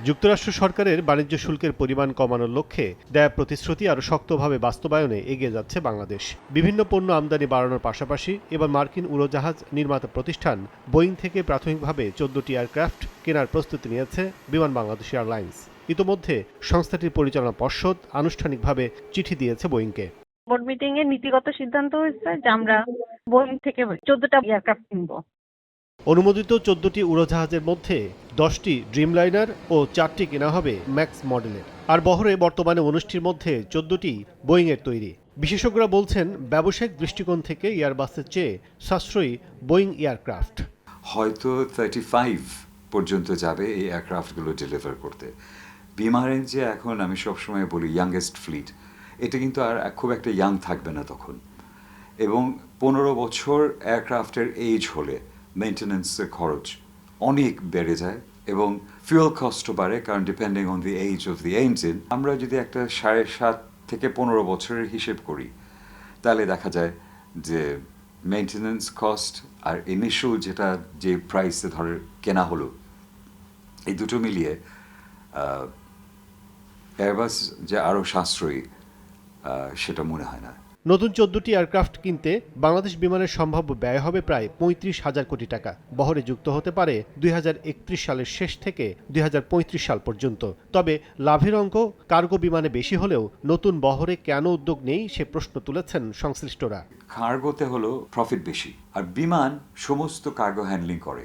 যুক্তরাষ্ট্র সরকারের বাণিজ্য শুল্কের পরিমাণ কমানোর লক্ষ্যে দেয়া প্রতিশ্রুতি আরও শক্তভাবে বাস্তবায়নে এগিয়ে যাচ্ছে বাংলাদেশ। বিভিন্ন পণ্য আমদানি বাড়ানোর পাশাপাশি এবার মার্কিন উড়োজাহাজ নির্মাতা প্রতিষ্ঠান বোয়িং থেকে প্রাথমিকভাবে 14টি এয়ারক্রাফট কেনার প্রস্তুতি নিয়েছে বিমান বাংলাদেশ এয়ারলাইন্স। ইতোমধ্যে সংস্থাটির পরিচালনা পর্ষদ আনুষ্ঠানিকভাবে চিঠি দিয়েছে বোয়িংকে। বোর্ড মিটিং এ নীতিগত সিদ্ধান্ত হয়েছে যে আমরা বোয়িং থেকে 14টা এয়ারক্রাফট কিনবো। অনুমোদিত 14টি উড়োজাহাজের মধ্যে 10টি ড্রিমলাইনার ও 4টি কেনা হবে ম্যাক্স মডেলের। আর বহরে বর্তমানে 19টির মধ্যে 14টি বোয়িংয়ের তৈরি। বিশেষজ্ঞরা বলছেন, ব্যবসায়িক দৃষ্টিকোণ থেকে এয়ারবাসের চেয়ে সাশ্রয়ী বোয়িং এয়ারক্রাফট। হয়তো 35 পর্যন্ত যাবে এই এয়ারক্রাফটগুলো ডেলিভার করতে। বিমানের যে এখন আমি সবসময় বলি ইয়াংগেস্ট ফ্লিট, এটা কিন্তু আর খুব একটা ইয়াং থাকবে না তখন। এবং 15 বছর এয়ারক্রাফটের এজ হলে মেনটেন্যান্সের খরচ অনেক বেড়ে যায় এবং ফিউয়েল কস্টও বাড়ে, কারণ depending on the age of the engine. আমরা যদি একটা 7.5 থেকে 15 বছরের হিসেব করি, তাহলে দেখা যায় যে মেনটেন্যান্স কস্ট আর ইনিশিয়াল যে প্রাইসে ধরে কেনা হলো, এই দুটো মিলিয়ে এয়ারবাস যে আরও সাশ্রয়ী সেটা মনে হয় না। নতুন 14টি এয়ারক্রাফট কিনতে বাংলাদেশ বিমানের সম্ভাব্য ব্যয় হবে প্রায় 35,000 কোটি টাকা। বহরে যুক্ত হতে পারে 2031 সালের শেষ থেকে 2035 সাল পর্যন্ত। তবে লাভের অঙ্ক কার্গো বিমানে বেশি হলেও নতুন বহরে কেন উদ্যোগ নেই সে প্রশ্ন তুলেছেন সংশ্লিষ্টরা। কার্গোতে হলো প্রফিট বেশি, আর বিমান সমস্ত কার্গো হ্যান্ডলিং করে।